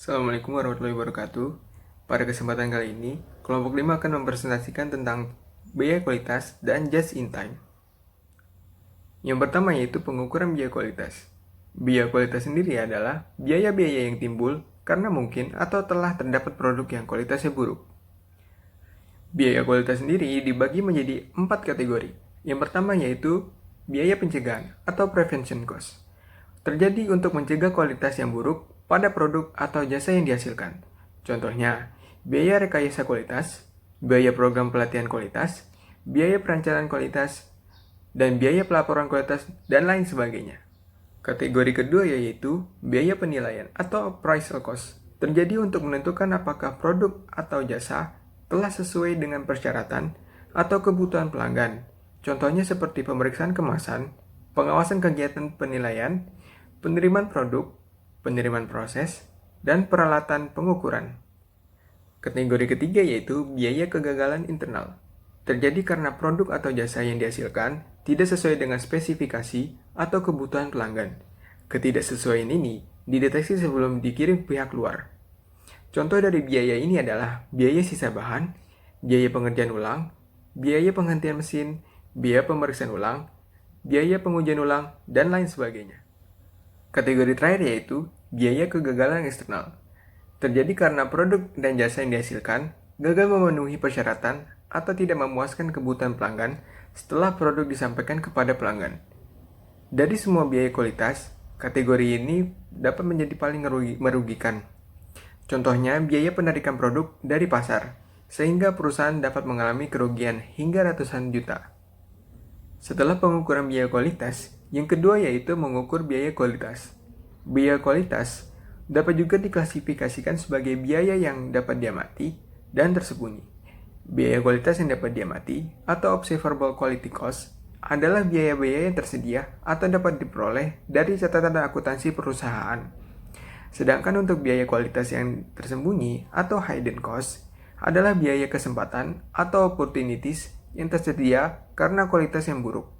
Assalamualaikum warahmatullahi wabarakatuh. Pada kesempatan kali ini, kelompok 5 akan mempresentasikan tentang biaya kualitas dan just in time. Yang pertama yaitu pengukuran biaya kualitas. Biaya kualitas sendiri adalah biaya-biaya yang timbul karena mungkin atau telah terdapat produk yang kualitasnya buruk. Biaya kualitas sendiri dibagi menjadi 4 kategori. Yang pertama yaitu biaya pencegahan atau prevention cost. Terjadi untuk mencegah kualitas yang buruk pada produk atau jasa yang dihasilkan. Contohnya, biaya rekayasa kualitas, biaya program pelatihan kualitas, biaya perencanaan kualitas, dan biaya pelaporan kualitas, dan lain sebagainya. Kategori kedua yaitu biaya penilaian atau appraisal cost. Terjadi untuk menentukan apakah produk atau jasa telah sesuai dengan persyaratan atau kebutuhan pelanggan. Contohnya seperti pemeriksaan kemasan, pengawasan kegiatan penilaian, penerimaan produk, penerimaan proses, dan peralatan pengukuran. Kategori ketiga yaitu biaya kegagalan internal. Terjadi karena produk atau jasa yang dihasilkan tidak sesuai dengan spesifikasi atau kebutuhan pelanggan. Ketidaksesuaian ini dideteksi sebelum dikirim pihak luar. Contoh dari biaya ini adalah biaya sisa bahan, biaya pengerjaan ulang, biaya penghentian mesin, biaya pemeriksaan ulang, biaya pengujian ulang, dan lain sebagainya. Kategori terakhir yaitu biaya kegagalan eksternal. Terjadi karena produk dan jasa yang dihasilkan gagal memenuhi persyaratan atau tidak memuaskan kebutuhan pelanggan setelah produk disampaikan kepada pelanggan. Dari semua biaya kualitas, kategori ini dapat menjadi paling merugikan. Contohnya, biaya penarikan produk dari pasar, sehingga perusahaan dapat mengalami kerugian hingga ratusan juta. Setelah pengukuran biaya kualitas, yang kedua yaitu mengukur biaya kualitas. Biaya kualitas dapat juga diklasifikasikan sebagai biaya yang dapat diamati dan tersembunyi. Biaya kualitas yang dapat diamati atau observable quality cost adalah biaya-biaya yang tersedia atau dapat diperoleh dari catatan akuntansi perusahaan. Sedangkan untuk biaya kualitas yang tersembunyi atau hidden cost adalah biaya kesempatan atau opportunities yang tersedia karena kualitas yang buruk.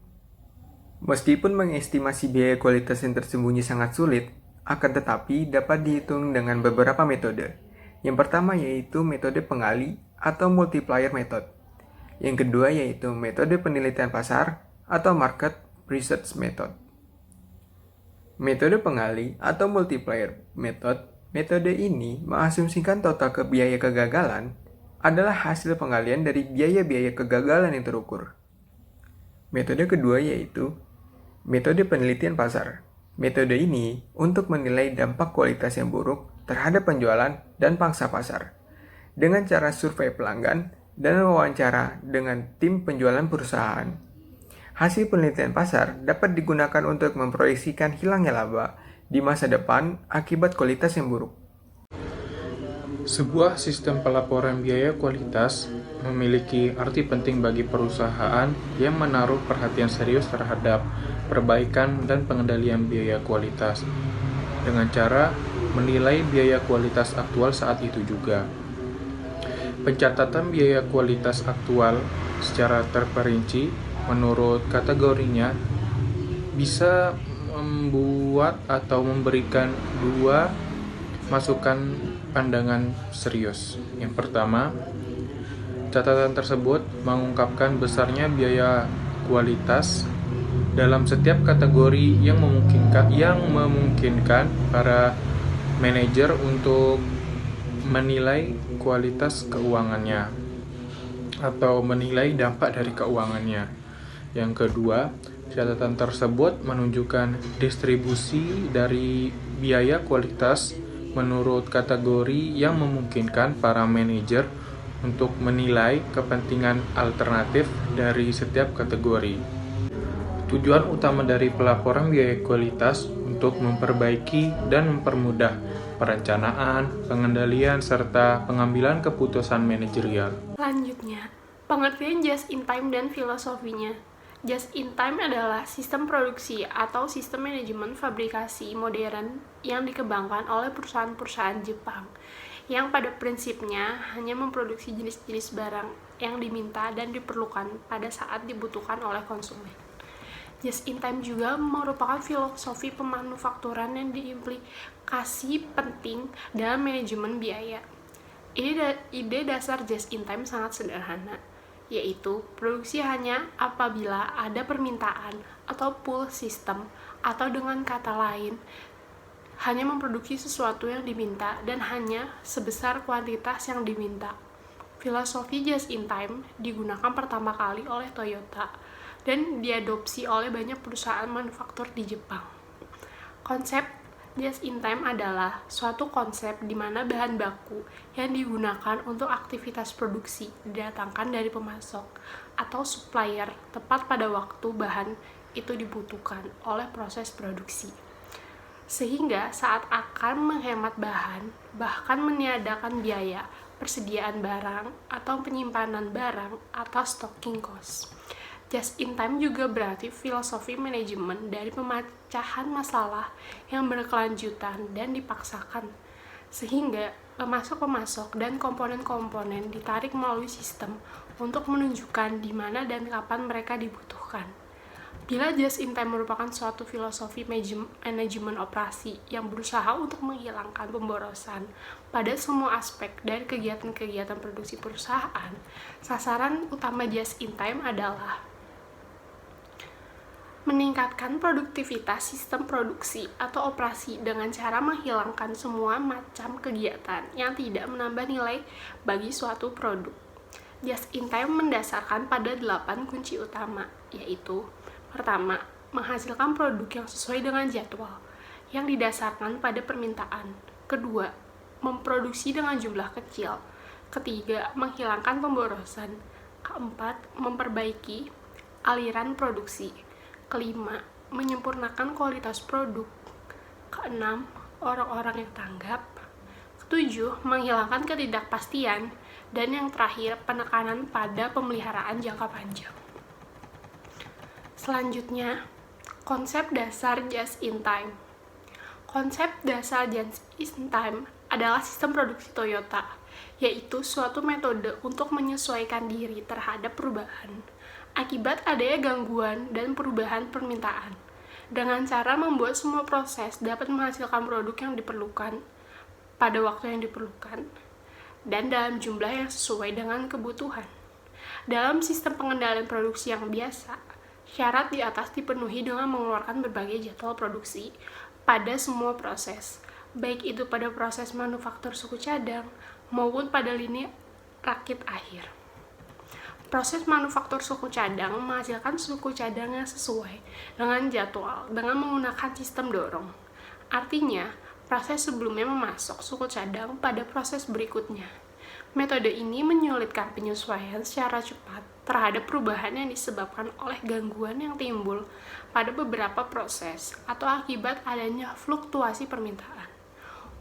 Meskipun mengestimasi biaya kualitas yang tersembunyi sangat sulit, akan tetapi dapat dihitung dengan beberapa metode. Yang pertama yaitu metode pengali atau multiplier method. Yang kedua yaitu metode penelitian pasar atau market research method. Metode pengali atau multiplier method, metode ini mengasumsikan total biaya kegagalan adalah hasil pengalian dari biaya-biaya kegagalan yang terukur. Metode kedua yaitu metode penelitian pasar. Metode ini untuk menilai dampak kualitas yang buruk terhadap penjualan dan pangsa pasar dengan cara survei pelanggan dan wawancara dengan tim penjualan perusahaan. Hasil penelitian pasar dapat digunakan untuk memproyeksikan hilangnya laba di masa depan akibat kualitas yang buruk. Sebuah sistem pelaporan biaya kualitas memiliki arti penting bagi perusahaan yang menaruh perhatian serius terhadap perbaikan dan pengendalian biaya kualitas dengan cara menilai biaya kualitas aktual saat itu juga. Pencatatan biaya kualitas aktual secara terperinci menurut kategorinya bisa membuat atau memberikan dua masukan pandangan serius. Yang pertama, catatan tersebut mengungkapkan besarnya biaya kualitas dalam setiap kategori yang memungkinkan para manajer untuk menilai kualitas keuangannya atau menilai dampak dari keuangannya. Yang kedua, catatan tersebut menunjukkan distribusi dari biaya kualitas menurut kategori yang memungkinkan para manajer untuk menilai kepentingan alternatif dari setiap kategori. Tujuan utama dari pelaporan biaya kualitas untuk memperbaiki dan mempermudah perencanaan, pengendalian, serta pengambilan keputusan manajerial. Selanjutnya, pengertian just in time dan filosofinya. Just in time adalah sistem produksi atau sistem manajemen fabrikasi modern yang dikembangkan oleh perusahaan-perusahaan Jepang yang pada prinsipnya hanya memproduksi jenis-jenis barang yang diminta dan diperlukan pada saat dibutuhkan oleh konsumen. Just in time juga merupakan filosofi pemanufakturan yang diimplikasi penting dalam manajemen biaya. Ide dasar just in time sangat sederhana, yaitu produksi hanya apabila ada permintaan atau pull system, atau dengan kata lain, hanya memproduksi sesuatu yang diminta dan hanya sebesar kuantitas yang diminta. Filosofi just in time digunakan pertama kali oleh Toyota dan diadopsi oleh banyak perusahaan manufaktur di Jepang. Konsep just in time adalah suatu konsep di mana bahan baku yang digunakan untuk aktivitas produksi didatangkan dari pemasok atau supplier tepat pada waktu bahan itu dibutuhkan oleh proses produksi. Sehingga saat akan menghemat bahan, bahkan meniadakan biaya persediaan barang atau penyimpanan barang atau stocking cost. Just in time juga berarti filosofi manajemen dari pemecahan masalah yang berkelanjutan dan dipaksakan, sehingga pemasok-pemasok dan komponen-komponen ditarik melalui sistem untuk menunjukkan di mana dan kapan mereka dibutuhkan. Bila just in time merupakan suatu filosofi manajemen operasi yang berusaha untuk menghilangkan pemborosan pada semua aspek dari kegiatan-kegiatan produksi perusahaan, sasaran utama just in time adalah meningkatkan produktivitas sistem produksi atau operasi dengan cara menghilangkan semua macam kegiatan yang tidak menambah nilai bagi suatu produk. Just in time mendasarkan pada 8 kunci utama, yaitu: pertama, menghasilkan produk yang sesuai dengan jadwal, yang didasarkan pada permintaan. Kedua, memproduksi dengan jumlah kecil. Ketiga, menghilangkan pemborosan. Keempat, memperbaiki aliran produksi. Kelima, menyempurnakan kualitas produk. Keenam, orang-orang yang tanggap. Ketujuh, menghilangkan ketidakpastian. Dan yang terakhir, penekanan pada pemeliharaan jangka panjang. Selanjutnya, konsep dasar just in time. Konsep dasar just in time adalah sistem produksi Toyota, yaitu suatu metode untuk menyesuaikan diri terhadap perubahan akibat adanya gangguan dan perubahan permintaan, dengan cara membuat semua proses dapat menghasilkan produk yang diperlukan pada waktu yang diperlukan dan dalam jumlah yang sesuai dengan kebutuhan. Dalam sistem pengendalian produksi yang biasa, syarat di atas dipenuhi dengan mengeluarkan berbagai jadwal produksi pada semua proses, baik itu pada proses manufaktur suku cadang maupun pada lini rakit akhir. Proses manufaktur suku cadang menghasilkan suku cadang yang sesuai dengan jadwal dengan menggunakan sistem dorong. Artinya, proses sebelumnya memasok suku cadang pada proses berikutnya. Metode ini menyulitkan penyesuaian secara cepat terhadap perubahan yang disebabkan oleh gangguan yang timbul pada beberapa proses atau akibat adanya fluktuasi permintaan.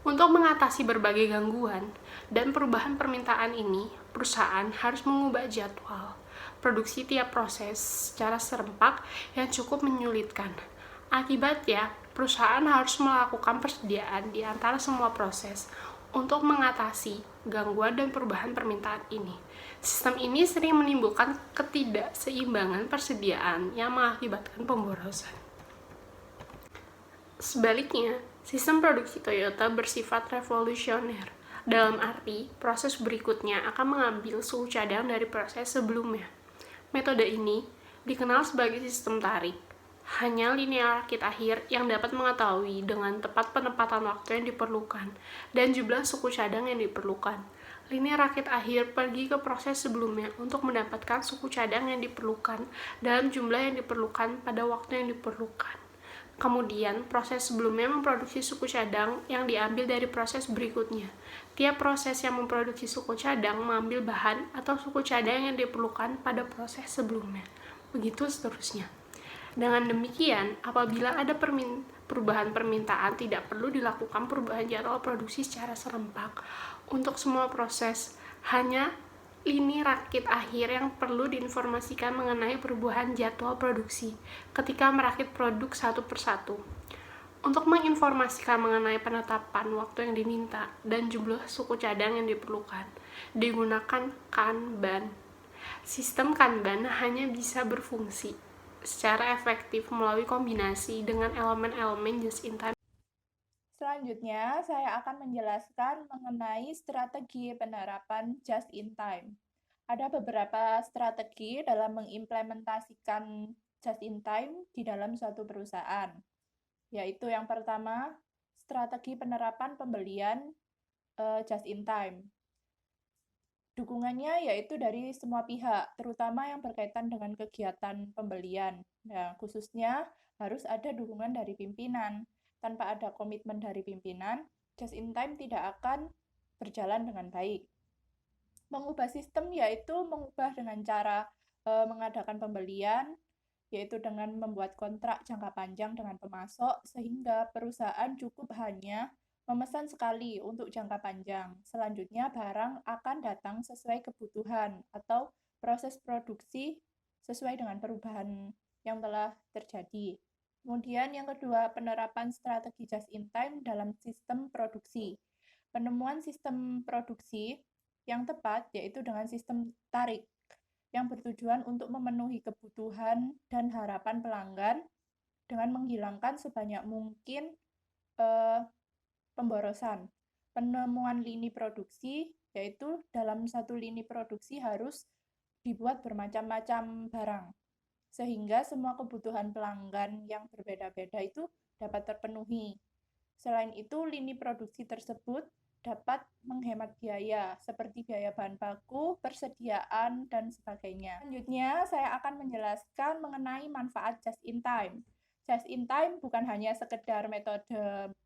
Untuk mengatasi berbagai gangguan dan perubahan permintaan ini, perusahaan harus mengubah jadwal produksi tiap proses secara serempak yang cukup menyulitkan. Akibatnya, perusahaan harus melakukan persediaan di antara semua proses untuk mengatasi gangguan dan perubahan permintaan ini. Sistem ini sering menimbulkan ketidakseimbangan persediaan yang mengakibatkan pemborosan. Sebaliknya, sistem produksi Toyota bersifat revolusioner, dalam arti proses berikutnya akan mengambil suhu cadang dari proses sebelumnya. Metode ini dikenal sebagai sistem tarik. Hanya linear rakit akhir yang dapat mengetahui dengan tepat penempatan waktu yang diperlukan dan jumlah suku cadang yang diperlukan. Linear rakit akhir pergi ke proses sebelumnya untuk mendapatkan suku cadang yang diperlukan dalam jumlah yang diperlukan pada waktu yang diperlukan. Kemudian, proses sebelumnya memproduksi suku cadang yang diambil dari proses berikutnya. Tiap proses yang memproduksi suku cadang mengambil bahan atau suku cadang yang diperlukan pada proses sebelumnya. Begitu seterusnya. Dengan demikian, apabila ada perubahan permintaan, tidak perlu dilakukan perubahan jadwal produksi secara serempak untuk semua proses. Hanya lini rakit akhir yang perlu diinformasikan mengenai perubahan jadwal produksi ketika merakit produk satu persatu. Untuk menginformasikan mengenai penetapan waktu yang diminta dan jumlah suku cadang yang diperlukan, digunakan Kanban. Sistem Kanban hanya bisa berfungsi secara efektif melalui kombinasi dengan elemen-elemen just in time. Selanjutnya, saya akan menjelaskan mengenai strategi penerapan just in time. Ada beberapa strategi dalam mengimplementasikan just in time di dalam suatu perusahaan, yaitu yang pertama, strategi penerapan pembelian just in time. Dukungannya yaitu dari semua pihak, terutama yang berkaitan dengan kegiatan pembelian. Nah, khususnya harus ada dukungan dari pimpinan. Tanpa ada komitmen dari pimpinan, just in time tidak akan berjalan dengan baik. Mengubah sistem yaitu mengubah dengan cara mengadakan pembelian, yaitu dengan membuat kontrak jangka panjang dengan pemasok, sehingga perusahaan cukup hanya memesan sekali untuk jangka panjang. Selanjutnya, barang akan datang sesuai kebutuhan atau proses produksi sesuai dengan perubahan yang telah terjadi. Kemudian yang kedua, penerapan strategi just in time dalam sistem produksi. Penemuan sistem produksi yang tepat yaitu dengan sistem tarik yang bertujuan untuk memenuhi kebutuhan dan harapan pelanggan dengan menghilangkan sebanyak mungkin pemborosan. Penemuan lini produksi, yaitu dalam satu lini produksi harus dibuat bermacam-macam barang, sehingga semua kebutuhan pelanggan yang berbeda-beda itu dapat terpenuhi. Selain itu, lini produksi tersebut dapat menghemat biaya, seperti biaya bahan baku, persediaan, dan sebagainya. Selanjutnya, saya akan menjelaskan mengenai manfaat just in time. Just in time bukan hanya sekedar metode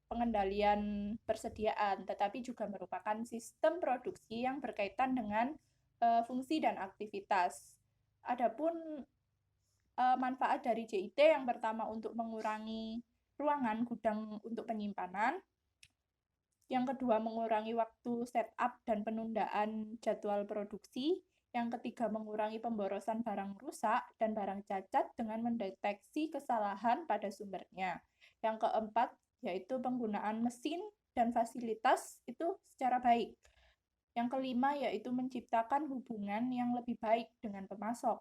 pengendalian persediaan, tetapi juga merupakan sistem produksi yang berkaitan dengan fungsi dan aktivitas. Adapun manfaat dari JIT yang pertama untuk mengurangi ruangan gudang untuk penyimpanan, yang kedua mengurangi waktu setup dan penundaan jadwal produksi, yang ketiga mengurangi pemborosan barang rusak dan barang cacat dengan mendeteksi kesalahan pada sumbernya. Yang keempat yaitu penggunaan mesin dan fasilitas itu secara baik. Yang kelima yaitu menciptakan hubungan yang lebih baik dengan pemasok.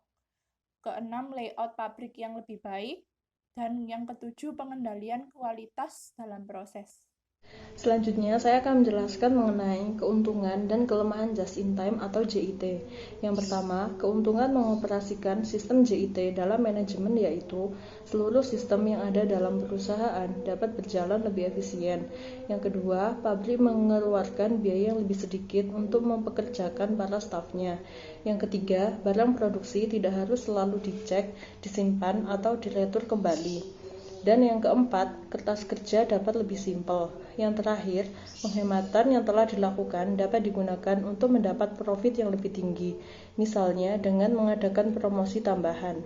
Keenam, layout pabrik yang lebih baik. Dan yang ketujuh, pengendalian kualitas dalam proses. Selanjutnya, saya akan menjelaskan mengenai keuntungan dan kelemahan just in time atau JIT. Yang pertama, keuntungan mengoperasikan sistem JIT dalam manajemen yaitu seluruh sistem yang ada dalam perusahaan dapat berjalan lebih efisien. Yang kedua, pabrik mengeluarkan biaya yang lebih sedikit untuk mempekerjakan para stafnya. Yang ketiga, barang produksi tidak harus selalu dicek, disimpan, atau diretur kembali. Dan yang keempat, kertas kerja dapat lebih simpel. Yang terakhir, penghematan yang telah dilakukan dapat digunakan untuk mendapat profit yang lebih tinggi, misalnya dengan mengadakan promosi tambahan.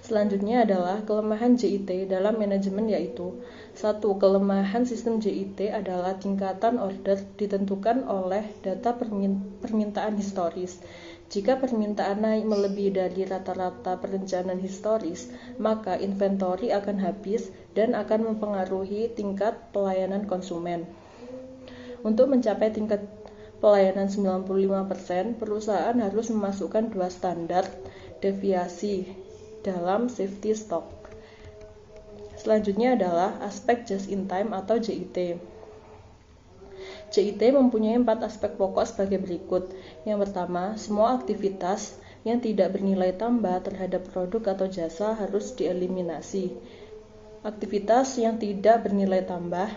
Selanjutnya adalah kelemahan JIT dalam manajemen yaitu 1. Kelemahan sistem JIT adalah tingkatan order ditentukan oleh data permintaan historis. Jika permintaan naik melebihi dari rata-rata perencanaan historis, maka inventory akan habis dan akan mempengaruhi tingkat pelayanan konsumen. Untuk mencapai tingkat pelayanan 95%, perusahaan harus memasukkan 2 standar deviasi dalam safety stock. Selanjutnya adalah aspek just in time atau JIT. JIT mempunyai 4 aspek pokok sebagai berikut. Yang pertama, semua aktivitas yang tidak bernilai tambah terhadap produk atau jasa harus dieliminasi. Aktivitas yang tidak bernilai tambah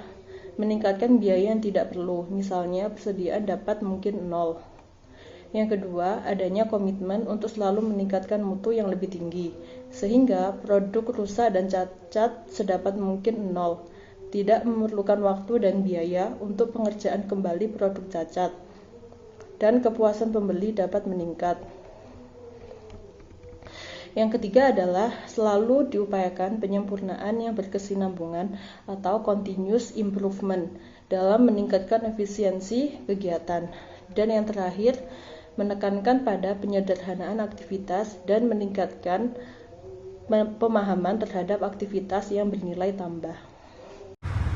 meningkatkan biaya yang tidak perlu, misalnya persediaan dapat mungkin 0. Yang kedua, adanya komitmen untuk selalu meningkatkan mutu yang lebih tinggi, sehingga produk rusak dan cacat sedapat mungkin 0. Tidak memerlukan waktu dan biaya untuk pengerjaan kembali produk cacat, dan kepuasan pembeli dapat meningkat. Yang ketiga adalah selalu diupayakan penyempurnaan yang berkesinambungan atau continuous improvement dalam meningkatkan efisiensi kegiatan. Dan yang terakhir, menekankan pada penyederhanaan aktivitas dan meningkatkan pemahaman terhadap aktivitas yang bernilai tambah.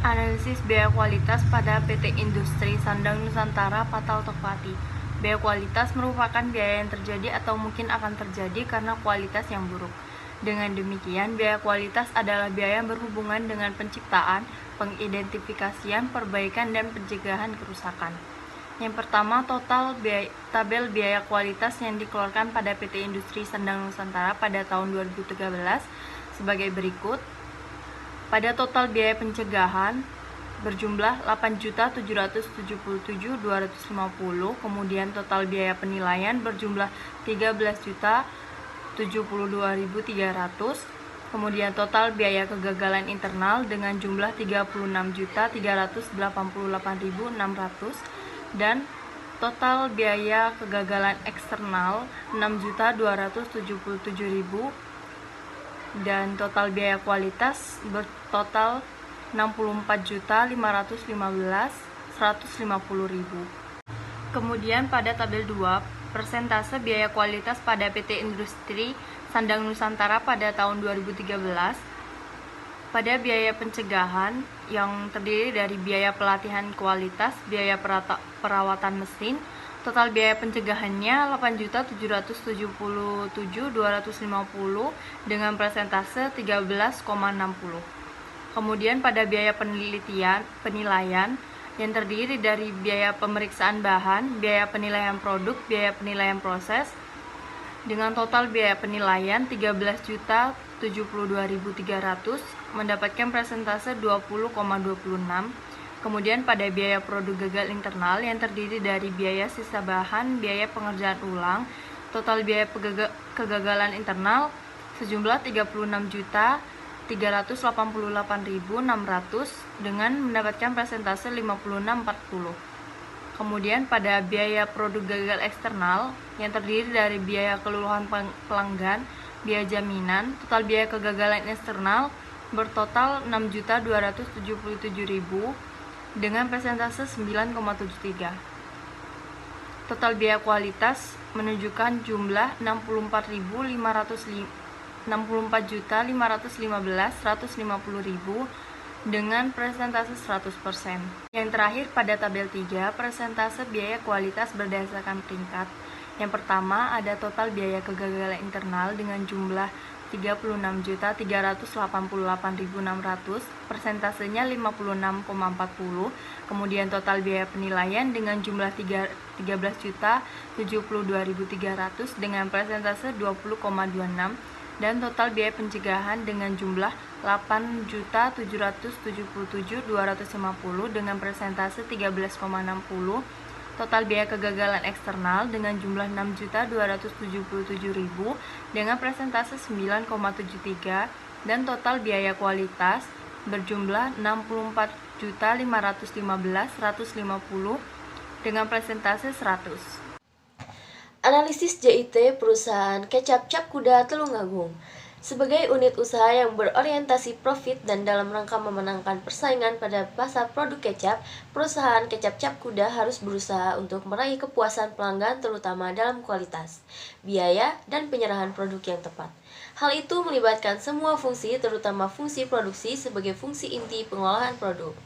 Analisis biaya kualitas pada PT Industri Sandang Nusantara Patau Tokpati. Biaya kualitas merupakan biaya yang terjadi atau mungkin akan terjadi karena kualitas yang buruk. Dengan demikian, biaya kualitas adalah biaya yang berhubungan dengan penciptaan, pengidentifikasian, perbaikan, dan pencegahan kerusakan. Yang pertama, tabel biaya kualitas yang dikeluarkan pada PT Industri Sandang Nusantara pada tahun 2013 sebagai berikut. Pada total biaya pencegahan berjumlah 8.777.250, kemudian total biaya penilaian berjumlah 13.072.300, kemudian total biaya kegagalan internal dengan jumlah 36.388.600, dan total biaya kegagalan eksternal 6.277.000, dan total biaya kualitas bertotal 64.515.150.000. Kemudian pada tabel 2, persentase biaya kualitas pada PT Industri Sandang Nusantara pada tahun 2013. Pada biaya pencegahan yang terdiri dari biaya pelatihan kualitas, biaya perawatan mesin, total biaya pencegahannya 8.777.250 dengan persentase 13,60. Kemudian pada biaya penilaian yang terdiri dari biaya pemeriksaan bahan, biaya penilaian produk, biaya penilaian proses, dengan total biaya penilaian 13.072.300 mendapatkan persentase 20,26. Kemudian pada biaya produk gagal internal yang terdiri dari biaya sisa bahan, biaya pengerjaan ulang, total biaya kegagalan internal sejumlah 36.388.600 dengan mendapatkan persentase 56,40. Kemudian pada biaya produk gagal eksternal yang terdiri dari biaya keluluhan pelanggan, biaya jaminan, total biaya kegagalan eksternal bertotal 6.277.000 dengan persentase 9,73. Total biaya kualitas menunjukkan jumlah 64.515.150.000 dengan persentase 100%. Yang terakhir pada tabel 3, persentase biaya kualitas berdasarkan peringkat. Yang pertama ada total biaya kegagalan internal dengan jumlah 36.388.600, persentasenya 56,40. Kemudian total biaya penilaian dengan jumlah 13.072.300 dengan persentase 20,26, dan total biaya pencegahan dengan jumlah 8.777.250 dengan persentase 13,60. Total biaya kegagalan eksternal dengan jumlah 6.277.000 dengan persentase 9,73, dan total biaya kualitas berjumlah 64.515.150 dengan persentase 100. Analisis JIT perusahaan kecap Cap Kuda Tulungagung. Sebagai unit usaha yang berorientasi profit dan dalam rangka memenangkan persaingan pada pasar produk kecap, perusahaan kecap Cap Kuda harus berusaha untuk meraih kepuasan pelanggan terutama dalam kualitas, biaya, dan penyerahan produk yang tepat. Hal itu melibatkan semua fungsi, terutama fungsi produksi sebagai fungsi inti pengolahan produk.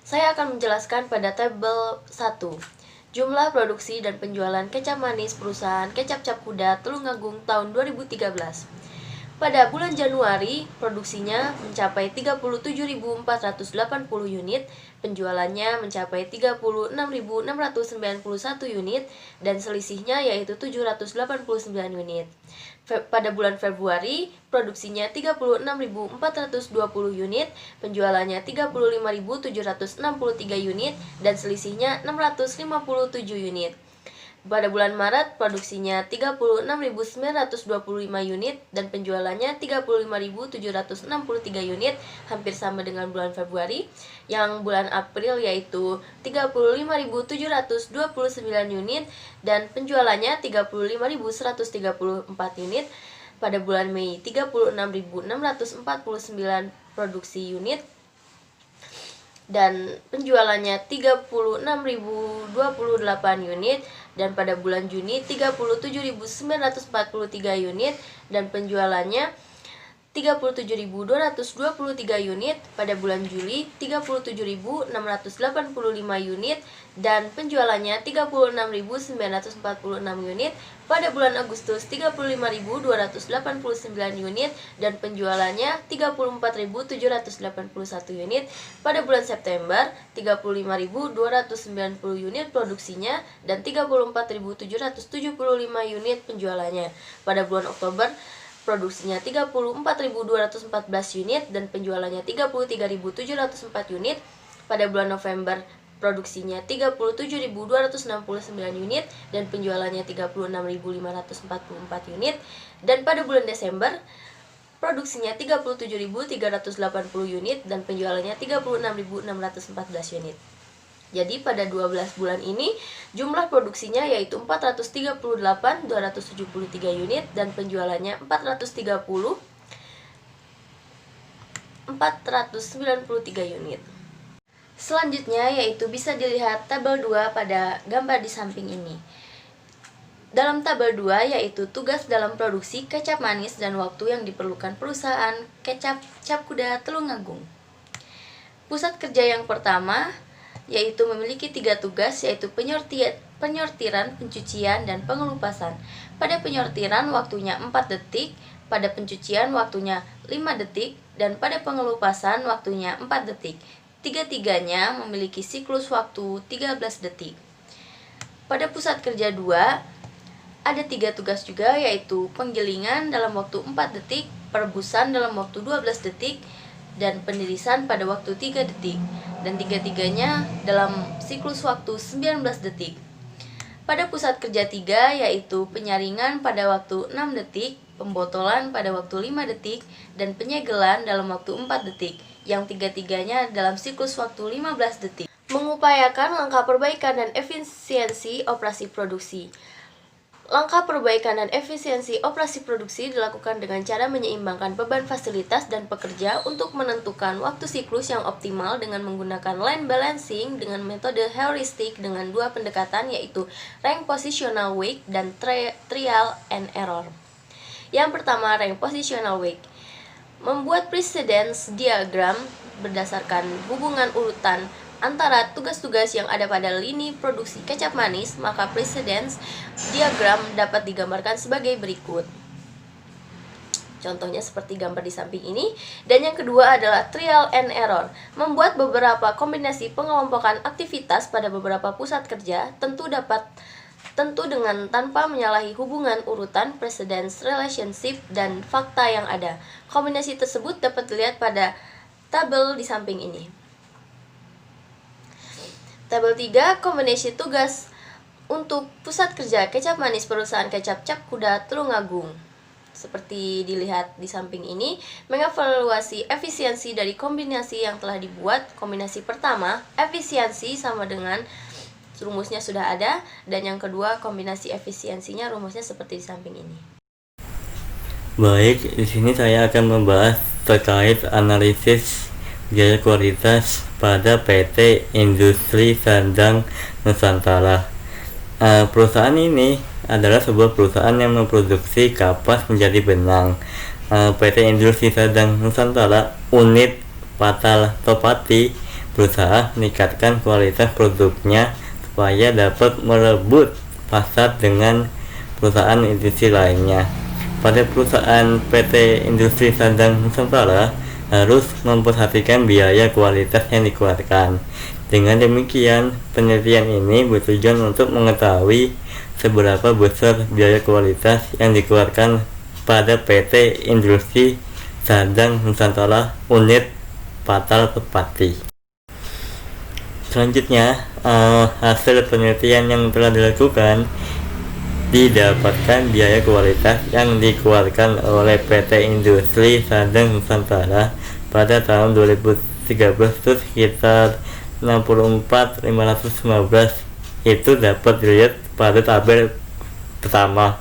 Saya akan menjelaskan pada tabel 1. Jumlah produksi dan penjualan kecap manis perusahaan kecap Cap Kuda Tulungagung tahun 2013. Pada bulan Januari, produksinya mencapai 37.480 unit, penjualannya mencapai 36.691 unit, dan selisihnya yaitu 789 unit. Pada bulan Februari, produksinya 36.420 unit, penjualannya 35.763 unit, dan selisihnya 657 unit. Pada bulan Maret, produksinya 36.925 unit dan penjualannya 35.763 unit, hampir sama dengan bulan Februari. Yang bulan April yaitu 35.729 unit dan penjualannya 35.134 unit. Pada bulan Mei, 36.649 produksi unit dan penjualannya 36.028 unit, dan pada bulan Juni 37.943 unit dan penjualannya 37.223 unit, pada bulan Juli 37.685 unit, dan penjualannya 36.946 unit, pada bulan Agustus 35.289 unit, dan penjualannya 34.781 unit, pada bulan September 35.290 unit produksinya, dan 34.775 unit penjualannya, pada bulan Oktober produksinya 34.214 unit dan penjualannya 33.704 unit. Pada bulan November produksinya 37.269 unit dan penjualannya 36.544 unit. Dan pada bulan Desember produksinya 37.380 unit dan penjualannya 36.614 unit. Jadi pada 12 bulan ini jumlah produksinya yaitu 438.273 unit dan penjualannya 493 unit. Selanjutnya yaitu bisa dilihat tabel 2 pada gambar di samping ini. Dalam tabel 2 yaitu tugas dalam produksi kecap manis dan waktu yang diperlukan perusahaan kecap Cap Kuda Tulungagung. Pusat kerja yang pertama yaitu memiliki 3 tugas, yaitu penyortiran, pencucian, dan pengelupasan. Pada penyortiran waktunya 4 detik, pada pencucian waktunya 5 detik, dan pada pengelupasan waktunya 4 detik. Tiga-tiganya memiliki siklus waktu 13 detik. Pada pusat kerja 2, ada 3 tugas juga, yaitu penggilingan dalam waktu 4 detik, perebusan dalam waktu 12 detik, dan penirisan pada waktu 3 detik, dan tiga-tiganya dalam siklus waktu 19 detik. Pada pusat kerja 3 yaitu penyaringan pada waktu 6 detik, pembotolan pada waktu 5 detik, dan penyegelan dalam waktu 4 detik, yang tiga-tiganya dalam siklus waktu 15 detik. Mengupayakan langkah perbaikan dan efisiensi operasi produksi. Langkah perbaikan dan efisiensi operasi produksi dilakukan dengan cara menyeimbangkan beban fasilitas dan pekerja untuk menentukan waktu siklus yang optimal dengan menggunakan line balancing dengan metode heuristik dengan 2 pendekatan, yaitu rank positional weight dan trial and error. Yang pertama, rank positional weight. Membuat precedence diagram berdasarkan hubungan urutan antara tugas-tugas yang ada pada lini produksi kecap manis, maka precedence diagram dapat digambarkan sebagai berikut. Contohnya seperti gambar di samping ini. Dan yang kedua adalah trial and error. Membuat beberapa kombinasi pengelompokan aktivitas pada beberapa pusat kerja, tentu dengan tanpa menyalahi hubungan urutan, precedence relationship, dan fakta yang ada. Kombinasi tersebut dapat dilihat pada tabel di samping ini. Tabel 3, kombinasi tugas untuk pusat kerja kecap manis perusahaan kecap Cap Kuda Tulungagung. Seperti dilihat di samping ini, mengevaluasi efisiensi dari kombinasi yang telah dibuat. Kombinasi pertama, efisiensi sama dengan rumusnya sudah ada, dan yang kedua, kombinasi efisiensinya rumusnya seperti di samping ini. Baik, di sini saya akan membahas terkait analisis biaya kualitas pada PT Industri Sandang Nusantara. Perusahaan ini adalah sebuah perusahaan yang memproduksi kapas menjadi benang. PT Industri Sandang Nusantara unit Patal Topati berusaha meningkatkan kualitas produknya supaya dapat merebut pasar dengan perusahaan industri lainnya. Pada perusahaan PT Industri Sandang Nusantara harus memperhatikan biaya kualitas yang dikeluarkan. Dengan demikian, penelitian ini bertujuan untuk mengetahui seberapa besar biaya kualitas yang dikeluarkan pada PT Industri Sandang Nusantara unit Patal Topati. Selanjutnya, hasil penelitian yang telah dilakukan didapatkan biaya kualitas yang dikeluarkan oleh PT Industri Sandang Nusantara pada tahun 2013 itu sekitar 64.515. Itu dapat dilihat pada tabel pertama.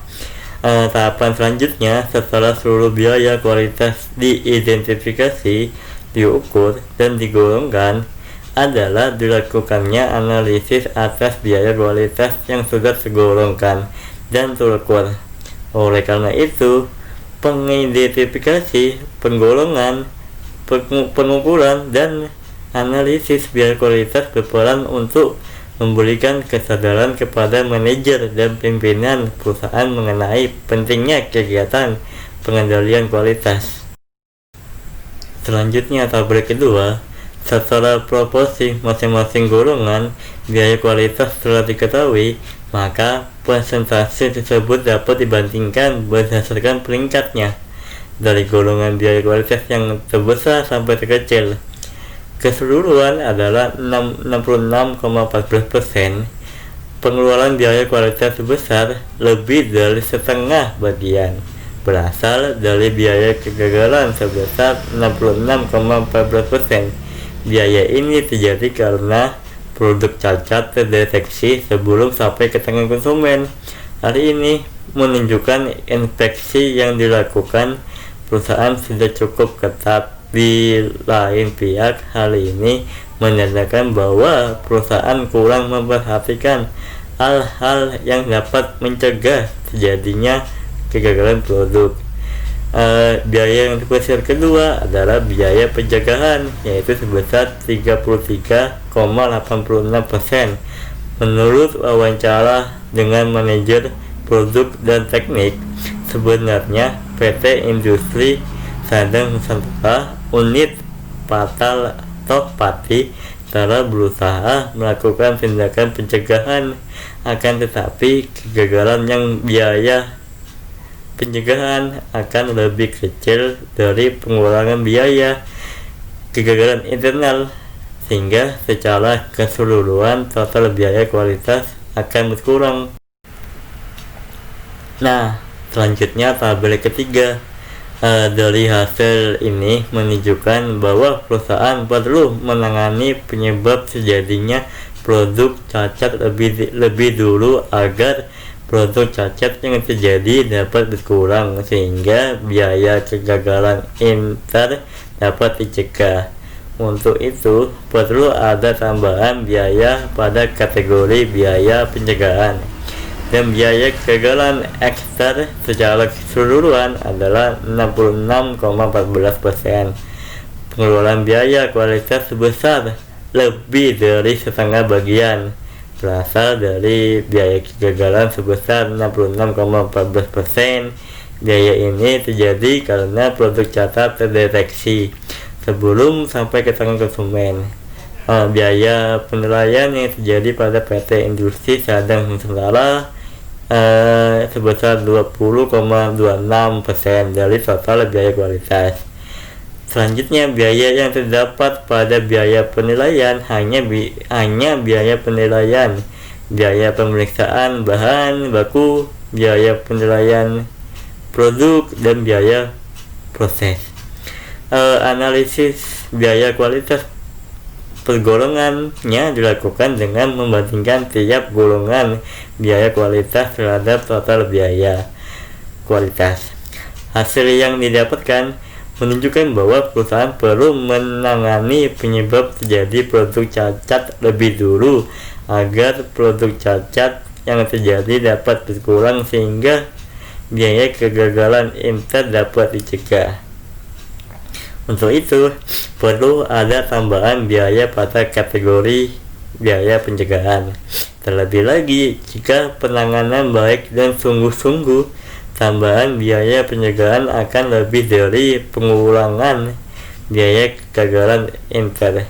Tahapan selanjutnya, setelah seluruh biaya kualitas diidentifikasi, diukur, dan digolongkan, adalah dilakukannya analisis atas biaya kualitas yang sudah tergolongkan dan terukur. Oleh karena itu, pengidentifikasi penggolongan, pengukuran, dan analisis biaya kualitas berperan untuk memberikan kesadaran kepada manajer dan pimpinan perusahaan mengenai pentingnya kegiatan pengendalian kualitas. Selanjutnya, tabel kedua, secara proporsi masing-masing golongan biaya kualitas telah diketahui, maka presentasi tersebut dapat dibandingkan berdasarkan peringkatnya dari golongan biaya kualitas yang terbesar sampai terkecil. Keseluruhan adalah 66,14%. Pengeluaran biaya kualitas sebesar lebih dari setengah bagian berasal dari biaya kegagalan sebesar 66,14%. Biaya ini terjadi karena produk cacat terdeteksi sebelum sampai ke tangan konsumen. Hal ini menunjukkan inspeksi yang dilakukan perusahaan sudah cukup ketat. Di lain pihak, hal ini menandakan bahwa perusahaan kurang memperhatikan hal-hal yang dapat mencegah terjadinya kegagalan produk. Biaya yang terbesar kedua adalah biaya pencegahan, yaitu sebesar 33,86%. Menurut wawancara dengan manajer produk dan teknik, sebenarnya PT Industri Sandang Nusantara unit Patal Pati telah berusaha melakukan tindakan pencegahan, akan tetapi kegagalan yang biaya pencegahan akan lebih kecil dari pengurangan biaya kegagalan internal, sehingga secara keseluruhan total biaya kualitas akan berkurang. Nah, selanjutnya tabel ketiga. Dari hasil ini menunjukkan bahwa perusahaan perlu menangani penyebab terjadinya produk cacat lebih dulu agar produk cacat yang terjadi dapat berkurang, sehingga biaya kegagalan inter dapat dicegah. Untuk itu, perlu ada tambahan biaya pada kategori biaya pencegahan, dan biaya kegagalan ekster secara keseluruhan adalah 66,14%. Pengeluaran biaya kualitas sebesar lebih dari setengah bagian berasal dari biaya kegagalan sebesar 66,14%. Biaya ini terjadi karena produk cacat terdeteksi sebelum sampai ke tangan konsumen. Biaya penilaian yang terjadi pada PT Industri Sandang Nusantara sebesar 20,26% dari total biaya kualitas. Selanjutnya, biaya yang terdapat pada biaya penilaian hanya biaya penilaian, biaya pemeriksaan bahan baku, biaya penilaian produk, dan biaya proses. Analisis biaya kualitas pergolongannya dilakukan dengan membandingkan tiap golongan biaya kualitas terhadap total biaya kualitas. Hasil yang didapatkan menunjukkan bahwa perusahaan perlu menangani penyebab terjadi produk cacat lebih dulu agar produk cacat yang terjadi dapat berkurang, sehingga biaya kegagalan inter dapat dicegah. Untuk itu, perlu ada tambahan biaya pada kategori biaya pencegahan. Terlebih lagi, jika penanganan baik dan sungguh-sungguh, tambahan biaya pencegahan akan lebih dari pengurangan biaya kegagalan inter,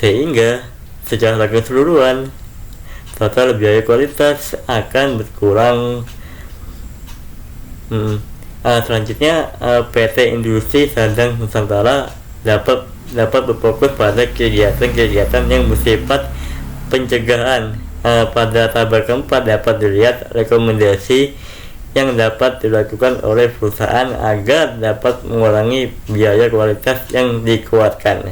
sehingga secara keseluruhan total biaya kualitas akan berkurang. Selanjutnya, PT Industri Sandang Nusantara dapat berfokus pada kegiatan-kegiatan yang bersifat pencegahan. Pada tabel keempat dapat dilihat rekomendasi yang dapat dilakukan oleh perusahaan agar dapat mengurangi biaya kualitas yang dikuatkan.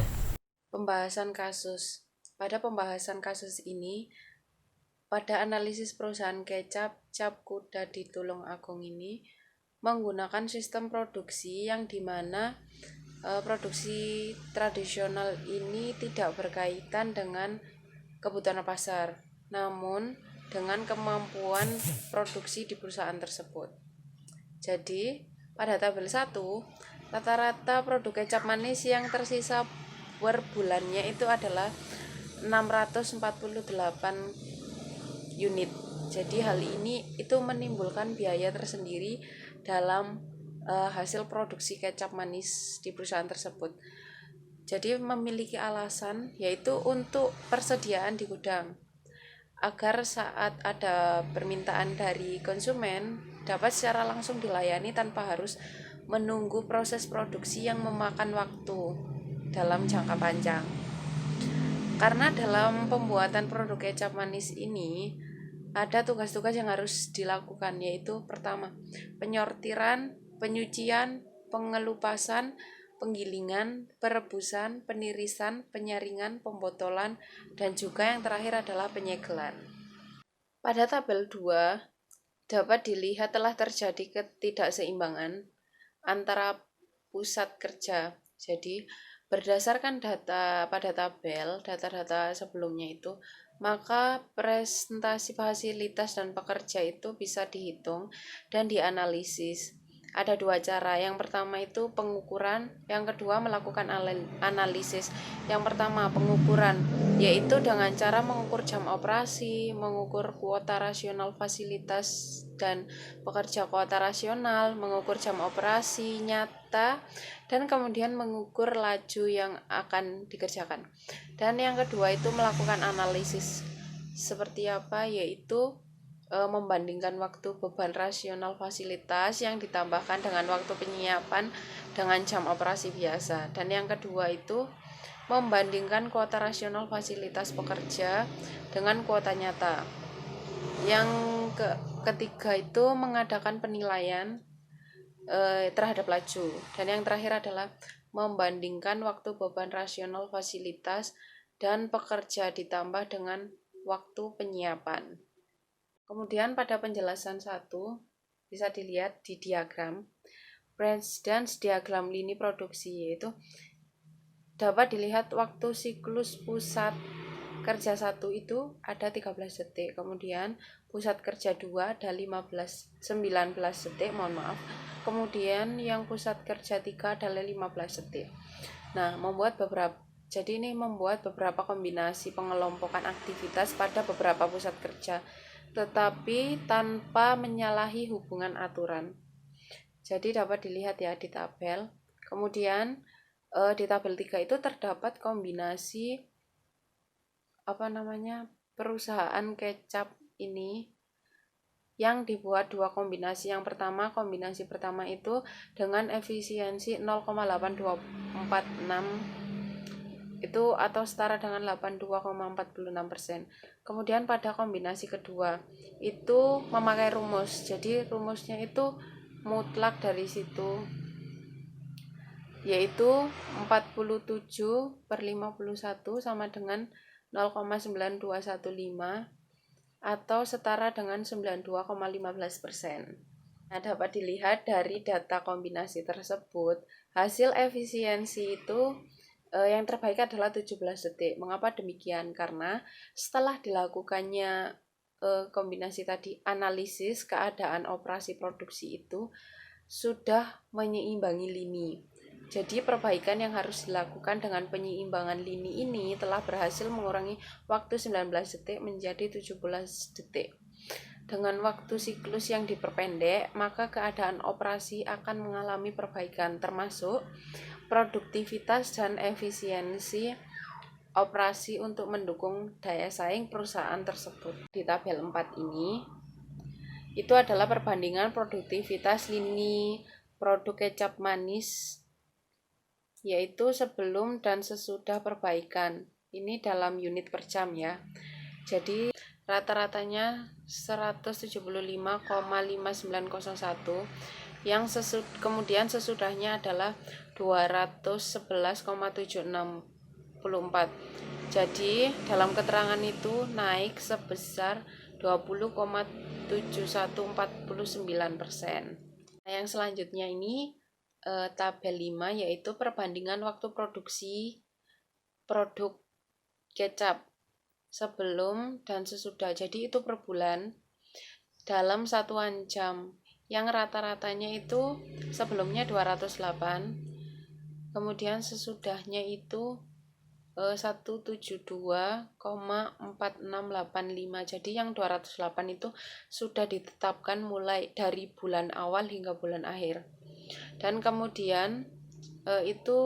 Pembahasan kasus. Pada pembahasan kasus ini, pada analisis perusahaan kecap Cap Kuda di Tulungagung ini menggunakan sistem produksi yang dimana produksi tradisional ini tidak berkaitan dengan kebutuhan pasar, namun dengan kemampuan produksi di perusahaan tersebut. Jadi, pada tabel 1 Rata-rata produk kecap manis yang tersisa per bulannya itu adalah 648 unit. Jadi hal ini itu menimbulkan biaya tersendiri dalam hasil produksi kecap manis di perusahaan tersebut. Jadi memiliki alasan yaitu untuk persediaan di gudang agar saat ada permintaan dari konsumen dapat secara langsung dilayani tanpa harus menunggu proses produksi yang memakan waktu dalam jangka panjang. Karena dalam pembuatan produk kecap manis ini ada tugas-tugas yang harus dilakukan, yaitu pertama, penyortiran, penyucian, pengelupasan, penggilingan, perebusan, penirisan, penyaringan, pembotolan, dan juga yang terakhir adalah penyegelan. Pada tabel 2 dapat dilihat telah terjadi ketidakseimbangan antara pusat kerja. Jadi berdasarkan data pada tabel, data-data sebelumnya itu, maka presentasi fasilitas dan pekerja itu bisa dihitung dan dianalisis. Ada dua cara. Yang pertama itu pengukuran, yang kedua melakukan analisis. Yang pertama pengukuran, yaitu dengan cara mengukur jam operasi, mengukur kuota rasional fasilitas dan pekerja kuota rasional, mengukur jam operasi nyata, dan kemudian mengukur laju yang akan dikerjakan. Dan yang kedua itu melakukan analisis. Seperti apa? Yaitu membandingkan waktu beban rasional fasilitas yang ditambahkan dengan waktu penyiapan dengan jam operasi biasa. Dan yang kedua itu membandingkan kuota rasional fasilitas pekerja dengan kuota nyata. Yang ketiga itu mengadakan penilaian terhadap laju. Dan yang terakhir adalah membandingkan waktu beban rasional fasilitas dan pekerja ditambah dengan waktu penyiapan. Kemudian pada penjelasan 1 bisa dilihat di diagram breakdance diagram lini produksi, yaitu dapat dilihat waktu siklus pusat kerja 1 itu ada 13 detik, kemudian pusat kerja 2 ada 19 detik, kemudian yang pusat kerja 3 adalah 15 detik. Nah, membuat beberapa kombinasi pengelompokan aktivitas pada beberapa pusat kerja, tetapi tanpa menyalahi hubungan aturan. Jadi dapat dilihat ya di tabel. Kemudian di tabel 3 itu terdapat kombinasi perusahaan kecap ini yang dibuat dua kombinasi. Kombinasi pertama itu dengan efisiensi 0,8246 itu atau setara dengan 82,46%. Kemudian pada kombinasi kedua itu memakai rumus. Jadi rumusnya itu mutlak dari situ, yaitu 47/51 sama dengan 0,9215 atau setara dengan 92,15%. Nah, dapat dilihat dari data kombinasi tersebut, hasil efisiensi itu yang terbaik adalah 17 detik. Mengapa demikian? Karena setelah dilakukannya kombinasi tadi, analisis keadaan operasi produksi itu sudah menyeimbangi lini. Jadi perbaikan yang harus dilakukan dengan penyeimbangan lini ini telah berhasil mengurangi waktu 19 detik menjadi 17 detik. Dengan waktu siklus yang diperpendek, maka keadaan operasi akan mengalami perbaikan, termasuk produktivitas dan efisiensi operasi untuk mendukung daya saing perusahaan tersebut. Di tabel 4 ini itu adalah perbandingan produktivitas lini produk kecap manis, yaitu sebelum dan sesudah perbaikan. Ini dalam unit per jam ya. Jadi rata-ratanya 175,5901, yang kemudian sesudahnya adalah 211,764. Jadi dalam keterangan itu naik sebesar 20,7149%. Nah, yang selanjutnya ini tabel 5, yaitu perbandingan waktu produksi produk kecap sebelum dan sesudah. Jadi itu per bulan dalam satuan jam. yang rata-ratanya itu sebelumnya 208, kemudian sesudahnya itu 172,4685. Jadi yang 208 itu sudah ditetapkan mulai dari bulan awal hingga bulan akhir. Dan kemudian itu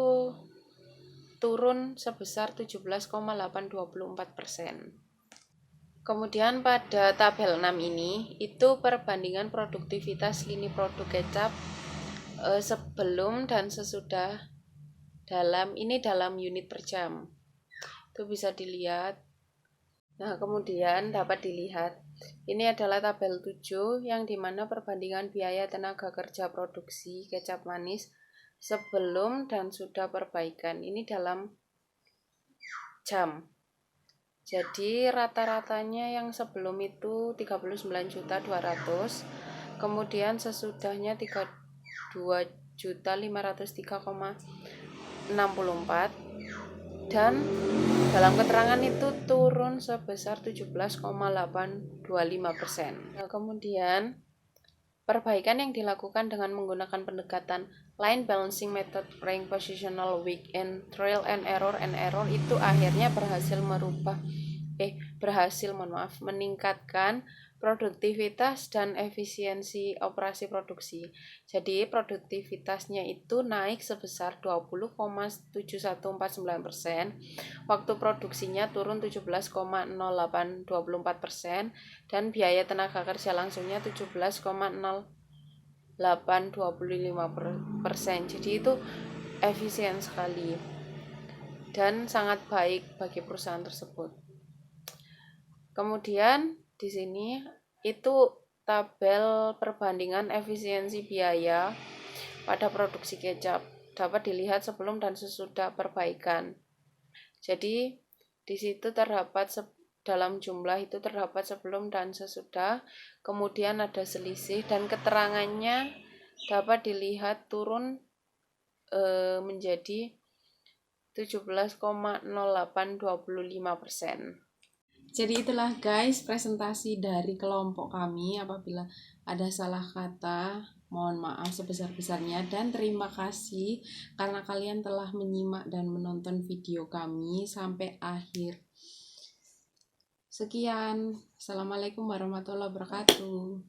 turun sebesar 17,824%. Kemudian pada tabel 6 ini itu perbandingan produktivitas lini produk kecap sebelum dan sesudah dalam unit per jam. Itu bisa dilihat. Nah, kemudian dapat dilihat ini adalah tabel 7 yang dimana perbandingan biaya tenaga kerja produksi kecap manis sebelum dan sudah perbaikan. Ini dalam jam. Jadi rata-ratanya yang sebelum itu 39.200.000, kemudian sesudahnya 32.503,64, dan dalam keterangan itu turun sebesar 17,825%. Nah, kemudian perbaikan yang dilakukan dengan menggunakan pendekatan line balancing method, rank positional weak and trial and error itu akhirnya meningkatkan produktivitas dan efisiensi operasi produksi. Jadi produktivitasnya itu naik sebesar 20,7149%, waktu produksinya turun 17,0824%, dan biaya tenaga kerja langsungnya 17,0825%. Jadi itu efisien sekali dan sangat baik bagi perusahaan tersebut. Kemudian di sini itu tabel perbandingan efisiensi biaya pada produksi kecap, dapat dilihat sebelum dan sesudah perbaikan. Jadi di situ terdapat dalam jumlah itu terdapat sebelum dan sesudah, kemudian ada selisih dan keterangannya dapat dilihat turun menjadi 17,0825%. Jadi itulah guys presentasi dari kelompok kami. Apabila ada salah kata, mohon maaf sebesar-besarnya, dan terima kasih karena kalian telah menyimak dan menonton video kami sampai akhir. Sekian, Assalamualaikum warahmatullahi wabarakatuh.